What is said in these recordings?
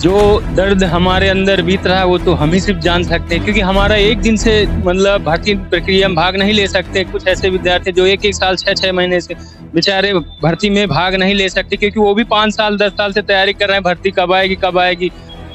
जो दर्द हमारे अंदर बीत रहा है वो तो हम ही सिर्फ जान सकते हैं, क्योंकि हमारा एक दिन से मतलब भर्ती प्रक्रिया में भाग नहीं ले सकते। कुछ ऐसे विद्यार्थी जो एक साल 6 महीने से बेचारे भर्ती में भाग नहीं ले सकते, क्योंकि वो भी 5 साल 10 साल से तैयारी कर रहे हैं, भर्ती कब आएगी।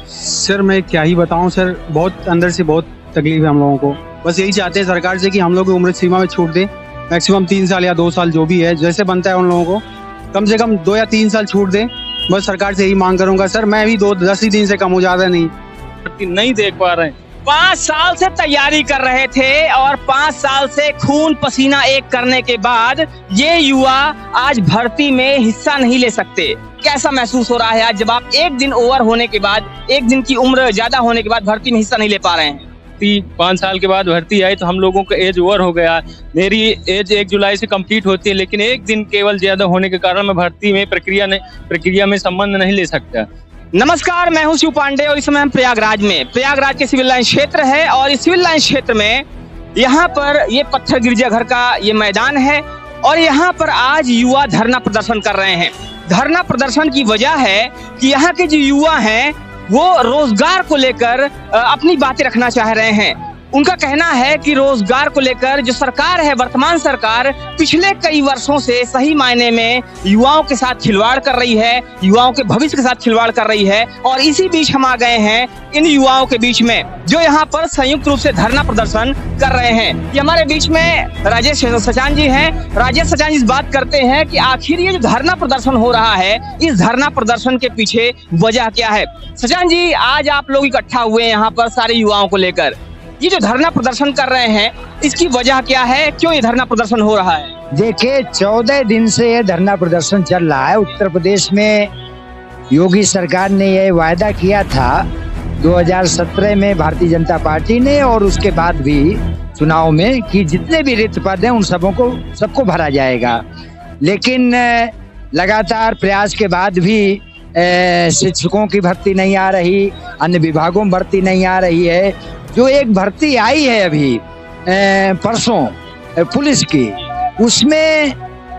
सर मैं क्या ही बताऊं सर, बहुत अंदर से बहुत तकलीफ है हम लोगों को। बस यही चाहते हैं सरकार से कि हम लोग उम्र सीमा में छूट दे, मैक्सिमम 3 साल या 2 साल जो भी है, जैसे बनता है उन लोगों को कम से कम 2 या 3 साल छूट दे। बस सरकार से यही मांग करूंगा सर। मैं भी 10 ही दिन से कम हो ज्यादा नहीं देख पा रहे हैं। 5 साल से तैयारी कर रहे थे और 5 साल से खून पसीना एक करने के बाद ये युवा आज भर्ती में हिस्सा नहीं ले सकते। कैसा महसूस हो रहा है आज जब आप एक दिन ओवर होने के बाद, एक दिन की उम्र ज्यादा होने के बाद भर्ती में हिस्सा नहीं ले पा रहे हैं? 5 साल के बाद भर्ती आई तो हम लोगों का एज ओवर हो गया। मेरी एज 1 जुलाई से कंप्लीट होती है, लेकिन एक दिन केवल ज्यादा होने के कारण मैं भर्ती में प्रक्रिया में संबंध नहीं ले सकता। नमस्कार, मैं हूं शिव पांडे और इस समय हम प्रयागराज के सिविल लाइन क्षेत्र है और इस सिविल लाइन क्षेत्र में यहाँ पर ये पत्थर गिरजाघर का ये मैदान है और यहाँ पर आज युवा धरना प्रदर्शन कर रहे हैं। धरना प्रदर्शन की वजह है कि यहाँ के जो युवा हैं वो रोजगार को लेकर अपनी बातें रखना चाह रहे हैं। उनका कहना है कि रोजगार को लेकर जो सरकार है, वर्तमान सरकार पिछले कई वर्षों से सही मायने में युवाओं के साथ खिलवाड़ कर रही है, युवाओं के भविष्य के साथ खिलवाड़ कर रही है। और इसी बीच हम आ गए हैं इन युवाओं के बीच में जो यहाँ पर संयुक्त रूप से धरना प्रदर्शन कर रहे हैं। ये हमारे बीच में राजेश सचान जी हैं। राजेश सचान जी बात करते हैं कि आखिर ये जो धरना प्रदर्शन हो रहा है, इस धरना प्रदर्शन के पीछे वजह क्या है। सचान जी, आज आप लोग इकट्ठा हुए हैं यहाँ पर सारे युवाओं को लेकर, ये जो धरना प्रदर्शन कर रहे हैं इसकी वजह क्या है, क्यों ये धरना प्रदर्शन हो रहा है? देखिए, 14 दिन से ये धरना प्रदर्शन चल रहा है। उत्तर प्रदेश में योगी सरकार ने यह वायदा किया था 2017 में भारतीय जनता पार्टी ने और उसके बाद भी चुनाव में कि जितने भी रिक्त पद हैं उन सबको भरा जाएगा। लेकिन लगातार प्रयास के बाद भी शिक्षकों की भर्ती नहीं आ रही, अन्य विभागों में भर्ती नहीं आ रही है। जो एक भर्ती आई है अभी परसों पुलिस की, उसमें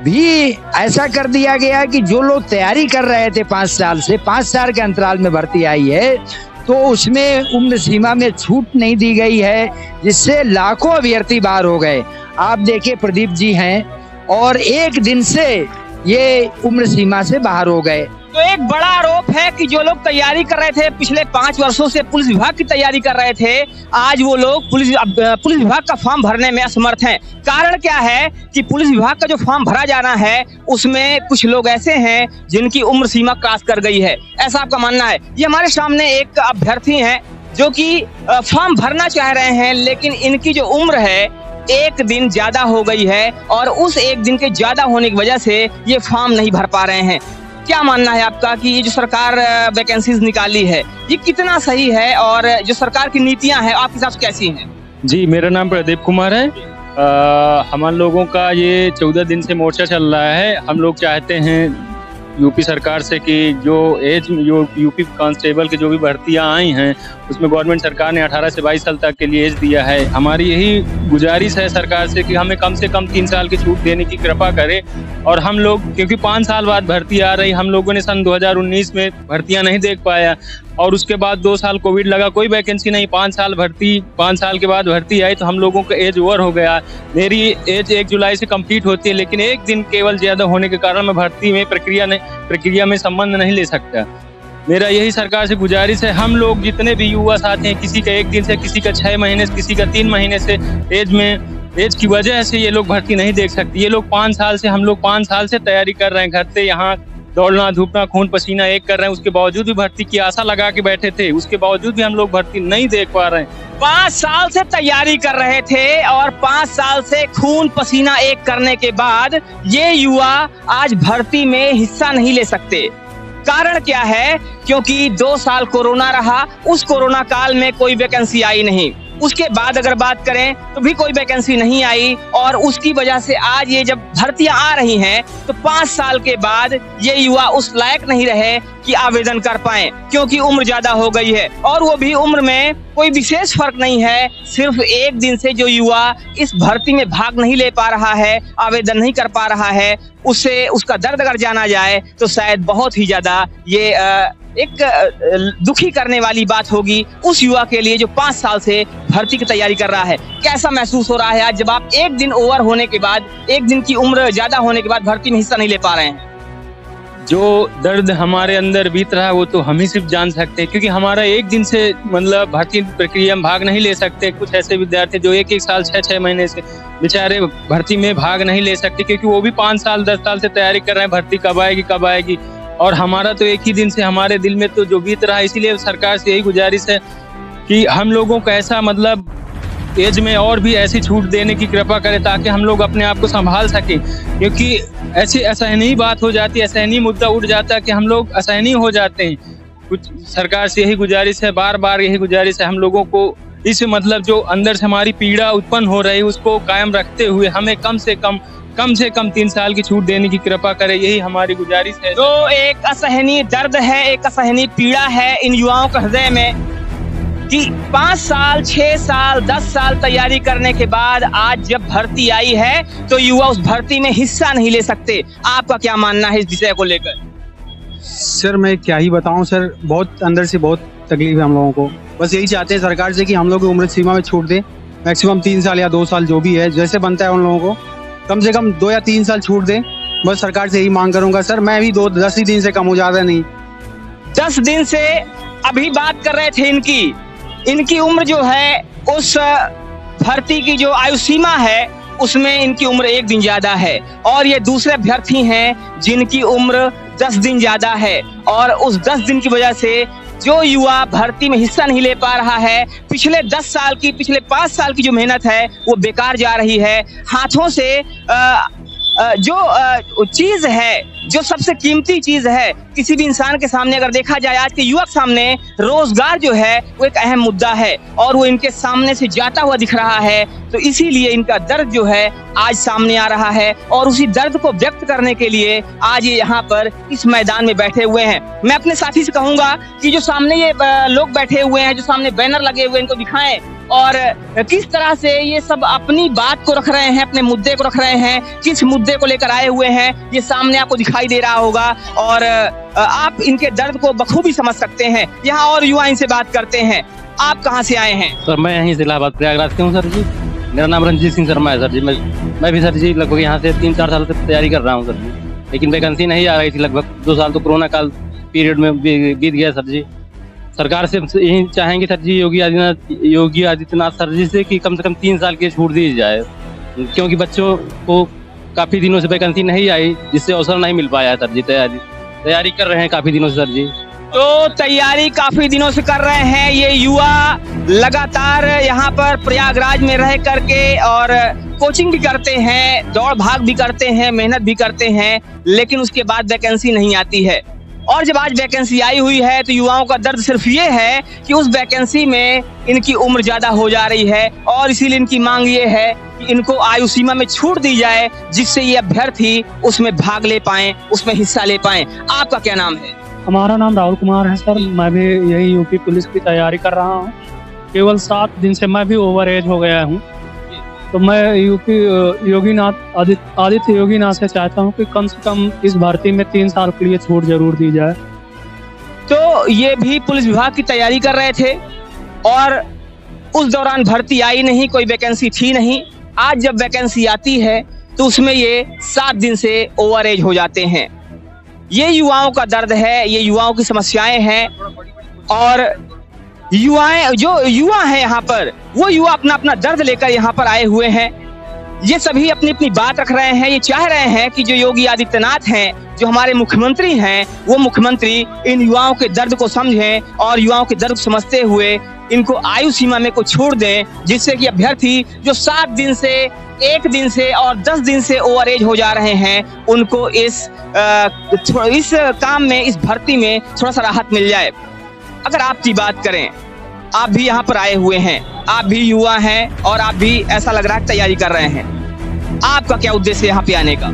भी ऐसा कर दिया गया कि जो लोग तैयारी कर रहे थे 5 साल से, 5 साल के अंतराल में भर्ती आई है, तो उसमें उम्र सीमा में छूट नहीं दी गई है, जिससे लाखों अभ्यर्थी बाहर हो गए। आप देखिए, प्रदीप जी हैं और एक दिन से ये उम्र सीमा से बाहर हो गए। तो एक बड़ा आरोप है कि जो लोग तैयारी कर रहे थे पिछले 5 वर्षों से, पुलिस विभाग की तैयारी कर रहे थे, आज वो लोग पुलिस विभाग का फॉर्म भरने में असमर्थ हैं। कारण क्या है कि पुलिस विभाग का जो फॉर्म भरा जाना है उसमें कुछ लोग ऐसे हैं जिनकी उम्र सीमा क्रॉस कर गई है, ऐसा आपका मानना है? ये हमारे सामने एक अभ्यर्थी हैं जो कि फॉर्म भरना चाह रहे हैं, लेकिन इनकी जो उम्र है 1 दिन ज्यादा हो गई है और उस 1 दिन के ज्यादा होने की वजह से ये फॉर्म नहीं भर पा रहे हैं। क्या मानना है आपका कि ये जो सरकार वैकेंसीज निकाली है ये कितना सही है और जो सरकार की नीतियां हैं आपके हिसाब से कैसी हैं? जी, मेरा नाम प्रदीप कुमार है। हम लोगों का ये 14 दिन से मोर्चा चल रहा है। हम लोग चाहते हैं यूपी सरकार से कि जो यूपी कांस्टेबल की जो भी भर्तियां आई हैं उसमें गवर्नमेंट सरकार ने 18 से 22 साल तक के लिए एज दिया है। हमारी यही गुजारिश है सरकार से कि हमें कम से कम 3 साल की छूट देने की कृपा करे। और हम लोग, क्योंकि 5 साल बाद भर्ती आ रही, हम लोगों ने सन 2019 में भर्तियां नहीं देख पाया और उसके बाद 2 साल कोविड लगा, कोई वैकेंसी नहीं। 5 साल के बाद भर्ती आई तो हम लोगों का एज ओवर हो गया। मेरी एज 1 जुलाई से कंप्लीट होती है, लेकिन एक दिन केवल ज्यादा होने के कारण मैं भर्ती में प्रक्रिया में संबंध नहीं ले सकता। मेरा यही सरकार से गुजारिश है, हम लोग जितने भी युवा साथी हैं, किसी का 1 दिन से, किसी का 6 महीने से, किसी का 3 महीने से एज की वजह से ये लोग भर्ती नहीं देख सकते। ये लोग 5 साल से, हम लोग 5 साल से तैयारी कर रहे हैं, घर से यहाँ दौड़ना धूपना खून पसीना एक कर रहे हैं, उसके बावजूद भी भर्ती की आशा लगा के बैठे थे, उसके बावजूद भी हम लोग भर्ती नहीं देख पा रहे हैं। 5 साल से तैयारी कर रहे थे और 5 साल से खून पसीना एक करने के बाद ये युवा आज भर्ती में हिस्सा नहीं ले सकते। कारण क्या है? क्योंकि 2 साल कोरोना रहा, उस कोरोना काल में कोई वैकेंसी आई नहीं, उसके बाद अगर बात करें तो भी कोई वैकेंसी नहीं आई और उसकी वजह से आज ये जब भर्तियां आ रही हैं तो 5 साल के बाद ये युवा उस लायक नहीं रहे कि आवेदन कर पाए, क्योंकि उम्र ज्यादा हो गई है। और वो भी उम्र में कोई विशेष फर्क नहीं है, सिर्फ 1 दिन से जो युवा इस भर्ती में भाग नहीं ले पा रहा है, आवेदन नहीं कर पा रहा है, उससे उसका दर्द अगर जाना जाए तो शायद बहुत ही ज्यादा ये एक दुखी करने वाली बात होगी उस युवा के लिए जो 5 साल से भर्ती की तैयारी कर रहा है। कैसा महसूस हो रहा है आज जब आप एक दिन ओवर होने के बाद, एक दिन की उम्र ज्यादा होने के बाद भर्ती में हिस्सा नहीं ले पा रहे हैं? जो दर्द हमारे अंदर बीत रहा है वो तो हम ही सिर्फ जान सकते हैं, क्योंकि हमारा एक दिन से मतलब भर्ती प्रक्रिया में भाग नहीं ले सकते। कुछ ऐसे विद्यार्थी जो एक साल 6 महीने से बेचारे भर्ती में भाग नहीं ले सकते, क्योंकि वो भी 5 साल 10 साल से तैयारी कर रहे हैं भर्ती कब आएगी। और हमारा तो एक ही दिन से हमारे दिल में तो जो बीत रहा है। इसीलिए सरकार से यही गुजारिश है कि हम लोगों को ऐसा मतलब एज में और भी ऐसी छूट देने की कृपा करें ताकि हम लोग अपने आप को संभाल सकें, क्योंकि ऐसी असहनीय बात हो जाती है, असहनीय मुद्दा उठ जाता है कि हम लोग असहनीय हो जाते हैं। कुछ सरकार से यही गुजारिश है, बार बार यही गुजारिश है हम लोगों को, इस मतलब जो अंदर से हमारी पीड़ा उत्पन्न हो रही है उसको कायम रखते हुए हमें कम से कम 3 साल की छूट देने की कृपा करें, यही हमारी गुजारिश है। तो एक असहनीय दर्द है, एक असहनीय पीड़ा है इन युवाओं के हृदय में कि 5 साल 6 साल 10 साल तैयारी करने के बाद आज जब भर्ती आई है तो युवा उस भर्ती में हिस्सा नहीं ले सकते। आपका क्या मानना है इस विषय को लेकर? सर मैं क्या ही बताऊं सर, बहुत अंदर से बहुत तकलीफ है हम लोगों को। बस यही चाहते हैं सरकार से कि हम लोग उम्र सीमा में छूट दे, मैक्सिमम 3 साल या 2 साल जो भी है, जैसे बनता है उन लोगों को कम से कम 2 या 3 साल छूट दे। बस सरकार से यही मांग करूंगा सर। मैं भी 10 ही दिन से कम हो जाता नहीं। 10 दिन से अभी बात कर रहे थे इनकी उम्र जो है उस भर्ती की जो आयु सीमा है उसमें इनकी उम्र 1 दिन ज्यादा है, और ये दूसरे अभ्यर्थी हैं जिनकी उम्र 10 दिन ज्यादा है। और उस 10 दिन की वजह से जो युवा भर्ती में हिस्सा नहीं ले पा रहा है, पिछले 10 साल की, पिछले 5 साल की जो मेहनत है वो बेकार जा रही है। हाथों से जो चीज है, जो सबसे कीमती चीज है किसी भी इंसान के सामने अगर देखा जाए, आज के युवक सामने रोजगार जो है वो एक अहम मुद्दा है और वो इनके सामने से जाता हुआ दिख रहा है। तो इसीलिए इनका दर्द जो है आज सामने आ रहा है और उसी दर्द को व्यक्त करने के लिए आज ये यहाँ पर इस मैदान में बैठे हुए हैं। मैं अपने साथी से कहूंगा कि जो सामने ये लोग बैठे हुए हैं, जो सामने बैनर लगे हुए हैं, इनको दिखाएं और किस तरह से ये सब अपनी बात को रख रहे हैं, अपने मुद्दे को रख रहे हैं, किस मुद्दे को लेकर आए हुए हैं, ये सामने आपको दिखाई दे रहा होगा और आप इनके दर्द को बखूबी समझ सकते हैं। यहाँ और युवा इनसे बात करते हैं। आप कहाँ से आए हैं? सर मैं यहीं से इलाहाबाद प्रयागराज से हूँ सर जी। मेरा नाम रंजीत सिंह शर्मा है सर जी। मैं भी सर जी लगभग यहाँ से 3-4 साल से तैयारी कर रहा हूँ सर जी, लेकिन वैकेंसी नहीं आ रही थी। लगभग 2 साल तो कोरोना काल पीरियड में बीत गया सर जी। सरकार से यही चाहेंगे सर जी, योगी आदित्यनाथ सर जी से कि कम 3 साल की छूट दी जाए, क्योंकि बच्चों को काफी दिनों से वैकेंसी नहीं आई, जिससे अवसर नहीं मिल पाया है सर जी। तैयारी कर रहे हैं काफी दिनों से सर जी। तो तैयारी काफी दिनों से कर रहे हैं ये युवा, लगातार यहाँ पर प्रयागराज में रह करके और कोचिंग भी करते हैं, दौड़ भाग भी करते हैं, मेहनत भी करते हैं, लेकिन उसके बाद वैकेंसी नहीं आती है। और जब आज वैकेंसी आई हुई है तो युवाओं का दर्द सिर्फ ये है कि उस वैकेंसी में इनकी उम्र ज्यादा हो जा रही है और इसीलिए इनकी मांग ये है कि इनको आयु सीमा में छूट दी जाए, जिससे ये अभ्यर्थी उसमें भाग ले पाएं, उसमें हिस्सा ले पाएं। आपका क्या नाम है? हमारा नाम राहुल कुमार है सर। मैं भी यही यूपी पुलिस की तैयारी कर रहा हूँ। केवल 7 दिन से मैं भी ओवर एज हो गया हूँ, तो मैं आदित्य योगीनाथ से चाहता हूँ कि कम से कम इस भर्ती में 3 साल के लिए छूट जरूर दी जाए। तो ये भी पुलिस विभाग की तैयारी कर रहे थे और उस दौरान भर्ती आई नहीं, कोई वैकेंसी थी नहीं। आज जब वैकेंसी आती है तो उसमें ये 7 दिन से ओवर एज हो जाते हैं। ये युवाओं का दर्द है, ये युवाओं की समस्याएं हैं और जो युवा है यहाँ पर, वो युवा अपना अपना दर्द लेकर यहाँ पर आए हुए हैं। ये सभी अपनी अपनी बात रख रहे हैं। ये चाह रहे हैं कि जो योगी आदित्यनाथ हैं, जो हमारे मुख्यमंत्री हैं, वो मुख्यमंत्री इन युवाओं के दर्द को समझें और युवाओं के दर्द को समझते हुए इनको आयु सीमा में कुछ छोड़ दें, जिससे कि अभ्यर्थी जो 7 दिन से, 1 दिन से और 10 दिन से ओवर एज हो जा रहे हैं, उनको इस काम में, इस भर्ती में थोड़ा सा राहत मिल जाए। अगर आपकी बात करें, आप भी यहाँ पर आए हुए हैं, आप भी युवा हैं और आप भी ऐसा लग रहा है तैयारी कर रहे हैं। आपका क्या उद्देश्य है यहाँ पे आने का?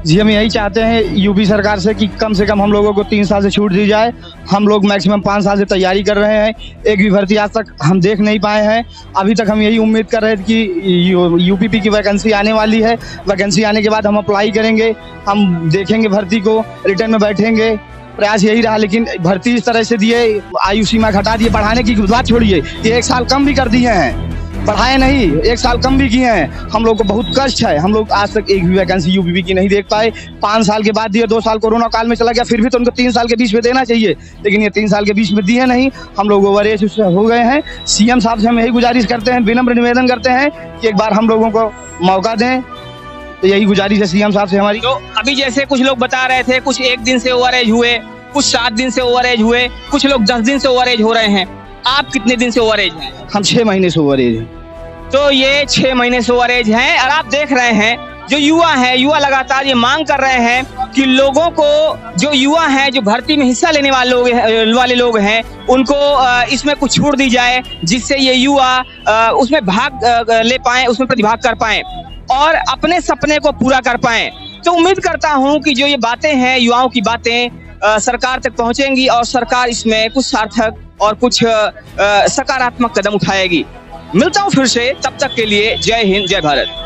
जी हम यही चाहते हैं यूपी सरकार से कि कम से कम हम लोगों को 3 साल से छूट दी जाए। हम लोग मैक्सिमम 5 साल से तैयारी कर रहे हैं, एक भी भर्ती आज तक हम देख नहीं पाए हैं। अभी तक हम यही उम्मीद कर रहे थे कि यूपीपी की वैकेंसी आने वाली है, वैकेंसी आने के बाद हम अप्लाई करेंगे, हम देखेंगे भर्ती को, रिटर्न में बैठेंगे प्रयास यही रहा, लेकिन भर्ती इस तरह से दिए, आयु सीमा घटा दिए, बढ़ाने की बात छोड़िए, ये 1 साल कम भी कर दिए हैं, बढ़ाए नहीं, 1 साल कम भी किए हैं। हम लोग को बहुत कष्ट है, हम लोग आज तक एक भी वैकेंसी यूपीपी की नहीं देख पाए। 5 साल के बाद दिए, 2 साल कोरोना काल में चला गया, फिर भी तो उनको 3 साल के बीच में देना चाहिए, लेकिन ये 3 साल के बीच में दिए नहीं। हम लोग ओवरएज हो गए हैं। सीएम साहब से हम यही गुजारिश करते हैं, विनम्र निवेदन करते हैं कि एक बार हम लोगों को मौका दें, तो यही गुजारिश है सीएम साहब से हमारी। तो अभी जैसे कुछ लोग बता रहे थे, कुछ 1 दिन से ओवरएज हुए, कुछ 7 दिन से ओवरएज हुए, कुछ लोग 10 दिन से ओवरएज हो रहे हैं। आप कितने दिन से ओवरएज हैं? हम 6 महीने से ओवरएज हैं। तो ये 6 महीने से ओवरएज हैं और आप देख रहे हैं जो युवा हैं, युवा लगातार ये मांग कर रहे हैं कि लोगों को, जो युवा हैं, जो भर्ती में हिस्सा लेने वाले लोग हैं, उनको इसमें कुछ छूट दी जाए, जिससे ये युवा उसमें भाग ले पाएं, उसमें प्रतिभाग कर पाएं और अपने सपने को पूरा कर पाएं। तो उम्मीद करता हूं कि जो ये बातें हैं, युवाओं की बातें सरकार तक पहुंचेंगी और सरकार इसमें कुछ सार्थक और कुछ सकारात्मक कदम उठाएगी। मिलता हूं फिर से, तब तक के लिए जय हिंद, जय भारत।